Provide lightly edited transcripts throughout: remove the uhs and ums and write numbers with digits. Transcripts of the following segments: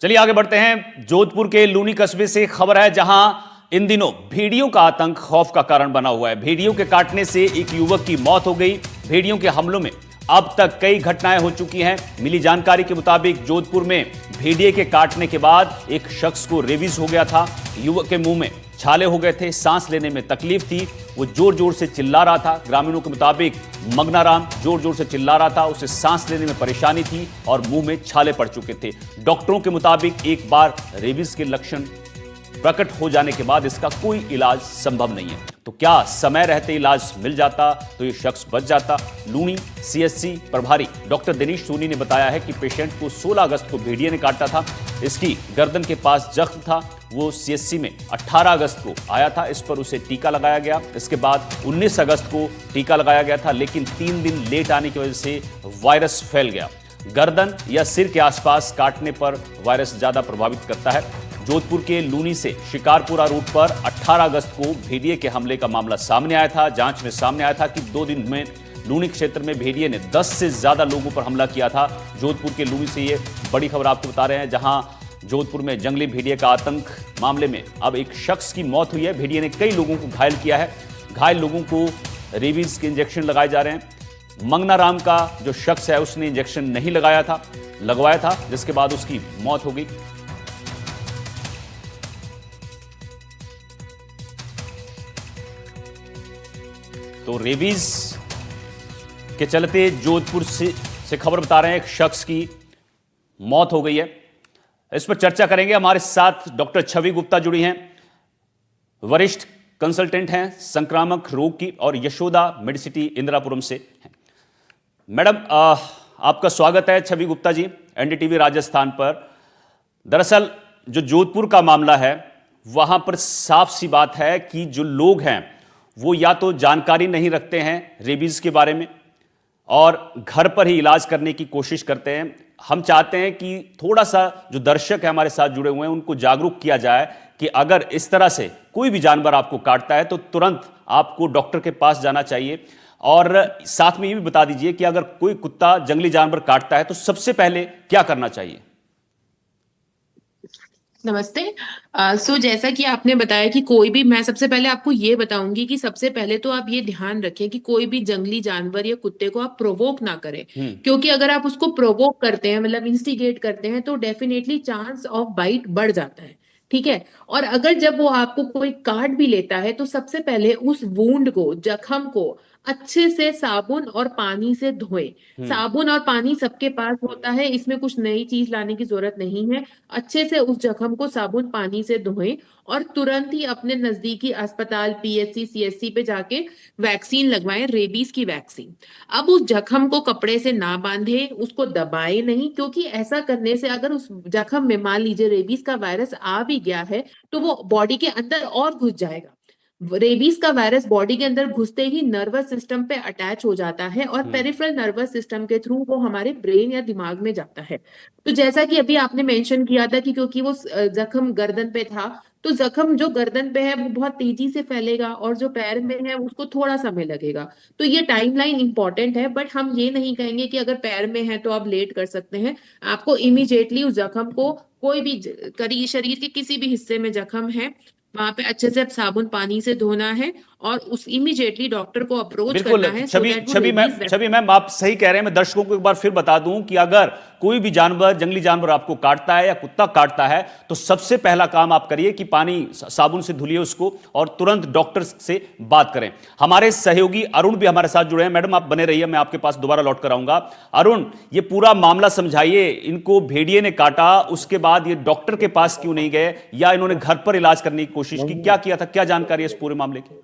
चलिए आगे बढ़ते हैं। जोधपुर के लूनी कस्बे से खबर है, जहां इन दिनों भेड़ियों का आतंक खौफ का कारण बना हुआ है। भेड़ियों के काटने से एक युवक की मौत हो गई। भेड़ियों के हमलों में अब तक कई घटनाएं हो चुकी हैं। मिली जानकारी के मुताबिक जोधपुर में भेड़िए के काटने के बाद एक शख्स को रेबीज हो गया था। युवक के मुंह में छाले हो गए थे, सांस लेने में तकलीफ थी। वो जोर जोर से चिल्ला रहा था। ग्रामीणों के मुताबिक मंगनाराम जोर जोर से चिल्ला रहा था, उसे सांस लेने में परेशानी थी और मुंह में छाले पड़ चुके थे। डॉक्टरों के मुताबिक एक बार रेबीज के लक्षण प्रकट हो जाने के बाद इसका कोई इलाज संभव नहीं है। तो क्या समय रहते इलाज मिल जाता तो ये शख्स बच जाता? लूनी सीएचसी प्रभारी डॉक्टर दिनेश सोनी ने बताया है कि पेशेंट को 16 अगस्त को भेड़िए ने काटा था। इसकी गर्दन के पास जख्म था। वो सीएचसी में 18 अगस्त को आया था। इस पर उसे टीका लगाया गया। इसके बाद 19 अगस्त को टीका लगाया गया था, लेकिन 3 दिन लेट आने की वजह से वायरस फैल गया। गर्दन या सिर के आसपास काटने पर वायरस ज्यादा प्रभावित करता है। जोधपुर के लूनी से शिकारपुरा रूट पर 18 अगस्त को भेड़िए के हमले का मामला सामने आया था। जांच में सामने आया था कि 2 दिन में लूनी क्षेत्र में भेड़िए ने 10 से ज्यादा लोगों पर हमला किया था। जोधपुर के लूनी से ये बड़ी खबर आपको बता रहे हैं, जहां जोधपुर में जंगली भेड़िए का आतंक मामले में अब एक शख्स की मौत हुई है। भेड़िए ने कई लोगों को घायल किया है। घायल लोगों को रेबीज के इंजेक्शन लगाए जा रहे हैं। मंगनाराम का जो शख्स है उसने इंजेक्शन नहीं लगवाया था, जिसके बाद उसकी मौत हो गई। तो रेबीज के चलते जोधपुर से खबर बता रहे हैं, एक शख्स की मौत हो गई है। इस पर चर्चा करेंगे। हमारे साथ डॉक्टर छवि गुप्ता जुड़ी हैं, वरिष्ठ कंसल्टेंट हैं संक्रामक रोग की और यशोदा मेडिसिटी इंदिरापुरम से हैं। मैडम आपका स्वागत है छवि गुप्ता जी एनडीटीवी राजस्थान पर। दरअसल जो जोधपुर का मामला है वहां पर साफ सी बात है कि जो लोग हैं वो या तो जानकारी नहीं रखते हैं रेबीज के बारे में और घर पर ही इलाज करने की कोशिश करते हैं। हम चाहते हैं कि थोड़ा सा जो दर्शक है हमारे साथ जुड़े हुए हैं उनको जागरूक किया जाए कि अगर इस तरह से कोई भी जानवर आपको काटता है तो तुरंत आपको डॉक्टर के पास जाना चाहिए। और साथ में ये भी बता दीजिए कि अगर कोई कुत्ता जंगली जानवर काटता है तो सबसे पहले क्या करना चाहिए? नमस्ते। जैसा कि आपने बताया कि कोई भी, मैं सबसे पहले आपको ये बताऊंगी कि सबसे पहले तो आप ये ध्यान रखें कि कोई भी जंगली जानवर या कुत्ते को आप प्रोवोक ना करें, क्योंकि अगर आप उसको प्रोवोक करते हैं, मतलब इंस्टिगेट करते हैं, तो डेफिनेटली चांस ऑफ बाइट बढ़ जाता है। ठीक है। और अगर जब वो आपको कोई काट भी लेता है तो सबसे पहले उस वूंड को, जख्म को अच्छे से साबुन और पानी से धोएं। साबुन और पानी सबके पास होता है, इसमें कुछ नई चीज लाने की जरूरत नहीं है। अच्छे से उस जख्म को साबुन पानी से धोएं और तुरंत ही अपने नजदीकी अस्पताल पीएचसी सीएचसी पे जाके वैक्सीन लगवाएं, रेबीज की वैक्सीन। अब उस जख्म को कपड़े से ना बांधे, उसको दबाए नहीं, क्योंकि ऐसा करने से अगर उस जख्म में मान लीजिए रेबीज का वायरस आ भी गया है तो वो बॉडी के अंदर और घुस जाएगा। रेबीज का वायरस बॉडी के अंदर घुसते ही नर्वस सिस्टम पे अटैच हो जाता है और पेरिफेरल नर्वस सिस्टम के थ्रू वो हमारे ब्रेन या दिमाग में जाता है। तो जैसा कि अभी आपने मेंशन किया था कि क्योंकि वो जख्म गर्दन पे था, तो जख्म जो गर्दन पे है वो बहुत तेजी से फैलेगा और जो पैर में है उसको थोड़ा समय लगेगा। तो ये टाइमलाइन इंपॉर्टेंट है, बट हम ये नहीं कहेंगे कि अगर पैर में है तो आप लेट कर सकते हैं। आपको इमीडिएटली उस जख्म को, कोई भी शरीर के किसी भी हिस्से में जख्म है वहां पे अच्छे से साबुन पानी से धोना है और उस इमीडिएटली डॉक्टर को अप्रोच बिल्कुल। करना है सो छवि दैट वो छवि मैम, रेबीज। छवि मैम आप सही कह रहे हैं। मैं दर्शकों को एक बार फिर बता दूं कि अगर कोई भी जानवर, जंगली जानवर आपको काटता है या कुत्ता काटता है तो सबसे पहला काम आप करिए कि पानी साबुन से धुलिए उसको और तुरंत डॉक्टर से बात करें। हमारे सहयोगी अरुण भी हमारे साथ जुड़े हैं। मैडम आप बने रहिए, मैं आपके पास दोबारा लौट कर आऊंगा। अरुण, ये पूरा मामला समझाइए। इनको भेड़िए ने काटा, उसके बाद ये डॉक्टर के पास क्यों नहीं गए या इन्होंने घर पर इलाज करने की कोशिश की? क्या किया था? क्या जानकारी है इस पूरे मामले की?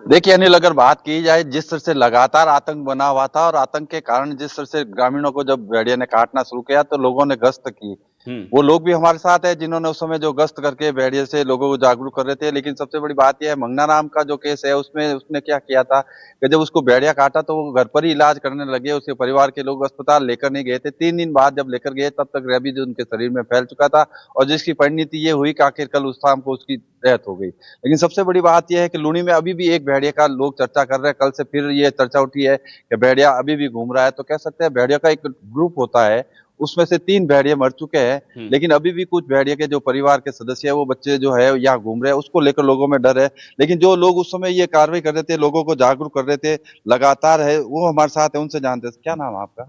देखिए अनिल, अगर बात की जाए जिस तरह से लगातार आतंक बना हुआ था और आतंक के कारण जिस तरह से ग्रामीणों को जब भेड़िया ने काटना शुरू किया तो लोगों ने गश्त की, वो लोग भी हमारे साथ है जिन्होंने उस समय जो गश्त करके भेड़िए से लोगों को जागरूक कर रहे थे। लेकिन सबसे बड़ी बात यह है, मंगना राम का जो केस है उसमें उसने क्या किया था कि जब उसको भेड़िया काटा तो वो घर पर ही इलाज करने लगे। उसके परिवार के लोग अस्पताल लेकर नहीं गए थे। 3 दिन बाद जब लेकर गए तब तक रेबीज उनके शरीर में फैल चुका था और जिसकी परिणति ये हुई कि आखिर कल उस शाम को उसकी डेथ हो गई। लेकिन सबसे बड़ी बात यह है कि लूनी में अभी भी एक भेड़िया का लोग चर्चा कर रहे हैं। कल से फिर ये चर्चा उठी है कि भेड़िया अभी भी घूम रहा है। तो कह सकते हैं भेड़िया का एक ग्रुप होता है, उसमें से 3 भेड़िए मर चुके हैं। लेकिन अभी भी कुछ भेड़िए के जो परिवार के सदस्य है, वो बच्चे जो है यहाँ घूम रहे हैं, उसको लेकर लोगों में डर है। लेकिन जो लोग उस समय ये कार्रवाई कर रहे थे, लोगों को जागरूक कर रहे थे लगातार है, वो हमारे साथ है, उनसे जानते हैं। क्या नाम है आपका?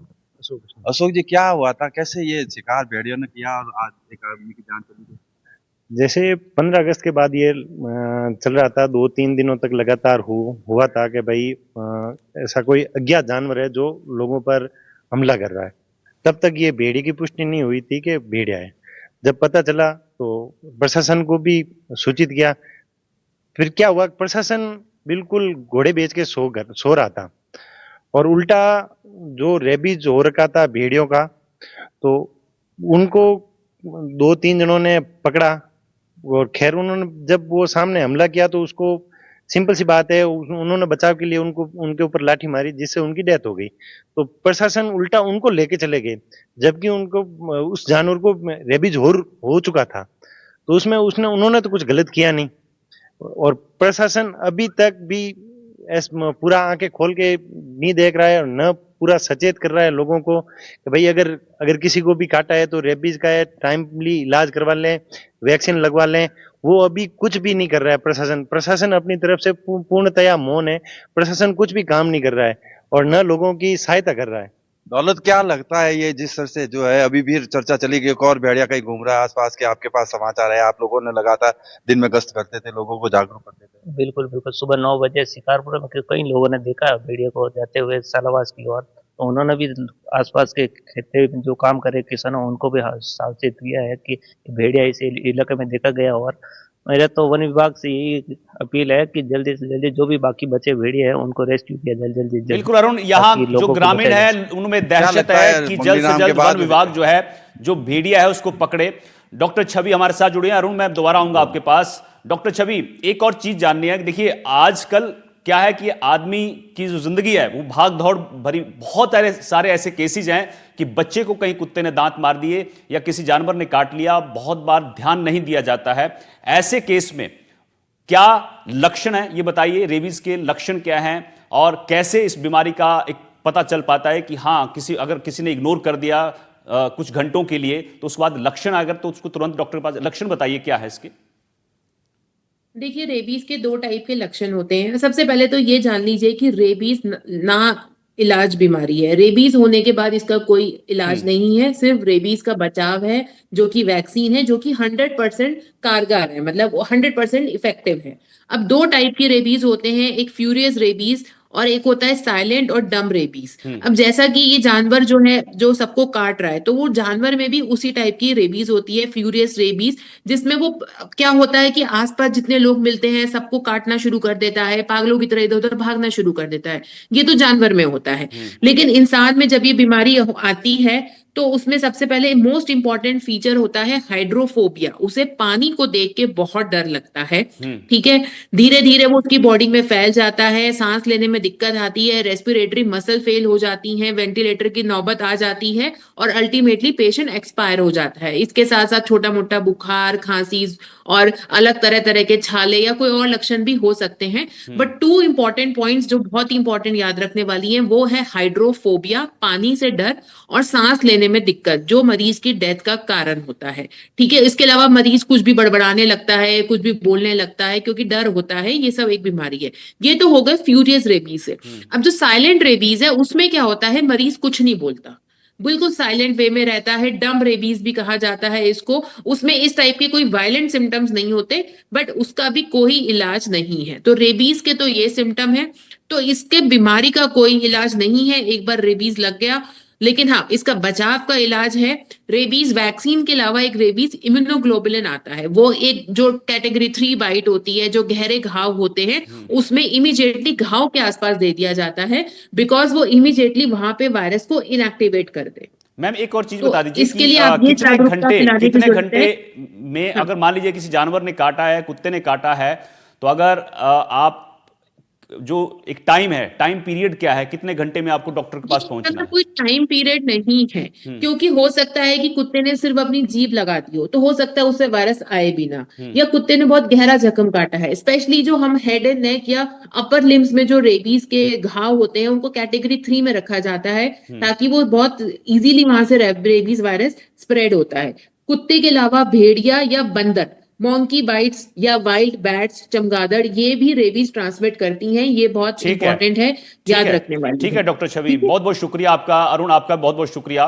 अशोक जी, क्या हुआ था, कैसे ये शिकार भेड़ियों ने किया और आज एक आदमी की जान चली गई? जैसे 15 अगस्त के बाद ये चल रहा था, 2-3 दिनों तक लगातार हुआ था कि भाई ऐसा कोई अज्ञात जानवर है जो लोगों पर हमला कर रहा है। तब तक ये भेड़िए की पुष्टि नहीं हुई थी कि भेड़िया है। जब पता चला तो प्रशासन को भी सूचित किया। फिर क्या हुआ, प्रशासन बिल्कुल घोड़े बेच के सो रहा था और उल्टा जो रेबीज हो रखा था भेड़ियों का, तो उनको 2-3 जनों ने पकड़ा और खैर उन्होंने जब वो सामने हमला किया तो उसको सिंपल सी बात है, उन्होंने बचाव के लिए उनके ऊपर लाठी मारी जिससे उनकी डेथ हो गई। तो प्रशासन उल्टा उनको लेके चले गए, जबकि उनको उस जानवर को रेबीज हो चुका था। तो उसमें उन्होंने तो कुछ गलत किया नहीं और प्रशासन अभी तक भी पूरा आंखें खोल के नहीं देख रहा है और न पूरा सचेत कर रहा है लोगों को कि भाई अगर किसी को भी काटा है तो रेबीज का है, टाइमली इलाज करवा लें, वैक्सीन लगवा लें। वो अभी कुछ भी नहीं कर रहा है। प्रशासन अपनी तरफ से पूर्णतया मौन है। प्रशासन कुछ भी काम नहीं कर रहा है और न लोगों की सहायता कर रहा है। दौलत, क्या लगता है ये जिस तरह से जो है अभी भी चर्चा चली गई, एक और भेड़िया कहीं घूम रहा है आसपास के, आपके पास समाचार है, आप लोगों ने लगातार दिन में गश्त करते थे, लोगों को जागरूक करते थे? बिल्कुल बिल्कुल, सुबह 9 बजे शिकारपुर में कई लोगों ने देखा भेड़िए को जाते हुए सालावास की ओर। तो उन्होंने भी आसपास के खेते में जो काम करे किसानों, उनको भी सावचेत किया है कि भेड़िया इस इलाके में देखा गया। और मेरा तो वन विभाग से यही अपील है कि जल्दी से जल्दी जो भी बाकी बचे भेड़िए हैं उनको रेस्क्यू किया जाए जल्दी। बिल्कुल अरुण, यहाँ जो ग्रामीण है उनमें दहशत है कि जल्द से जल्द वन विभाग जो है जो भेड़िया है उसको पकड़े। डॉक्टर छवि हमारे साथ जुड़े हैं। अरुण, मैं दोबारा आऊंगा आपके पास। डॉक्टर छवि, एक और चीज जाननी है। देखिए आजकल क्या है कि आदमी की जो जिंदगी है वो भाग दौड़ भरी, बहुत सारे ऐसे केसेस हैं कि बच्चे को कहीं कुत्ते ने दांत मार दिए या किसी जानवर ने काट लिया, बहुत बार ध्यान नहीं दिया जाता है। ऐसे केस में क्या लक्षण है ये बताइए, रेबीज के लक्षण क्या हैं और कैसे इस बीमारी का एक पता चल पाता है कि हाँ अगर किसी ने इग्नोर कर दिया कुछ घंटों के लिए तो उसके बाद लक्षण अगर तो उसको तुरंत डॉक्टर के पास, लक्षण बताइए क्या है इसके? देखिए, रेबीज के 2 टाइप के लक्षण होते हैं। सबसे पहले तो ये जान लीजिए कि रेबीज ना इलाज बीमारी है। रेबीज होने के बाद इसका कोई इलाज नहीं है, सिर्फ रेबीज का बचाव है जो कि वैक्सीन है, जो कि 100% कारगर है, मतलब 100% इफेक्टिव है। अब 2 टाइप के रेबीज होते हैं, एक फ्यूरियस रेबीज और एक होता है साइलेंट और डम रेबीज। अब जैसा कि ये जानवर जो है जो सबको काट रहा है, तो वो जानवर में भी उसी टाइप की रेबीज होती है, फ्यूरियस रेबीज, जिसमें वो क्या होता है कि आसपास जितने लोग मिलते हैं सबको काटना शुरू कर देता है, पागलों की तरह इधर उधर भागना शुरू कर देता है। ये तो जानवर में होता है। लेकिन इंसान में जब ये बीमारी आती है तो उसमें सबसे पहले मोस्ट इंपॉर्टेंट फीचर होता है हाइड्रोफोबिया। उसे पानी को देख के बहुत डर लगता है, ठीक है। धीरे धीरे वो उसकी बॉडी में फैल जाता है, सांस लेने में दिक्कत आती है, रेस्पिरेटरी मसल फेल हो जाती हैं, वेंटिलेटर की नौबत आ जाती है और अल्टीमेटली पेशेंट एक्सपायर हो जाता है। इसके साथ साथ छोटा मोटा बुखार, खांसी और अलग तरह तरह के छाले या कोई और लक्षण भी हो सकते हैं। बट 2 इंपॉर्टेंट पॉइंट्स जो बहुत इंपॉर्टेंट याद रखने वाली हैं वो है हाइड्रोफोबिया, पानी से डर, और सांस लेने में दिक्कत जो मरीज की डेथ का कारण होता है, ठीक है। इसके अलावा मरीज कुछ भी बड़बड़ाने लगता है, कुछ भी बोलने लगता है क्योंकि डर होता है। ये सब एक बीमारी है। ये तो हो गए फ्यूरियस रेबीज से। अब जो साइलेंट रेबीज है उसमें क्या होता है, मरीज कुछ नहीं बोलता, बिल्कुल साइलेंट वे में रहता है। डम रेबीज भी कहा जाता है इसको। उसमें इस टाइप के कोई वायलेंट सिम्टम्स नहीं होते, बट उसका भी कोई इलाज नहीं है। तो रेबीज के तो ये सिम्टम है, तो इसके बीमारी का कोई इलाज नहीं है एक बार रेबीज लग गया। लेकिन हाँ, इसका बचाव का इलाज है। रेबीज वैक्सीन के अलावा एक रेबीज इम्यूनोग्लोबुलिन आता है, वो एक जो कैटेगरी 3 बाइट होती है, जो गहरे घाव होते हैं उसमें इमीडिएटली घाव के आसपास दे दिया जाता है, बिकॉज वो इमीडिएटली वहां पे वायरस को इनएक्टिवेट कर दे। मैम एक और चीज तो बता दीजिए इसके कि लिए आप ये जागरूकता फैलाने की कितने जरूरत घंटे है। में अगर मान लीजिए किसी जानवर ने काटा है, कुत्ते ने काटा है, तो अगर आप जो एक टाइम है, टाइम पीरियड क्या है, कितने घंटे में आपको डॉक्टर के पास देखिए, पहुंचना अगर है? कोई टाइम पीरियड नहीं है, क्योंकि हो सकता है कि कुत्ते ने सिर्फ अपनी जीभ लगा दी हो, तो हो सकता है उससे वायरस आए भी ना, या कुत्ते ने बहुत गहरा जख्म काटा है। स्पेशली जो हम हेड एंड नेक या अपर लिम्स में जो रेबीज के घाव होते हैं, उनको कैटेगरी 3 में रखा जाता है, ताकि वो बहुत इजीली वहां से रेबीज वायरस स्प्रेड होता है। कुत्ते के अलावा भेड़िया या बंदर, मॉन्की बाइट्स या वाइल्ड बैट्स, चमगादड़, ये भी रेबीज ट्रांसमिट करती हैं। ये बहुत ठीक है, इंपॉर्टेंट है, ठीक याद है, रखने वाली ठीक है। है डॉक्टर छवि, ठीक है। बहुत बहुत शुक्रिया आपका। अरुण, आपका बहुत बहुत शुक्रिया।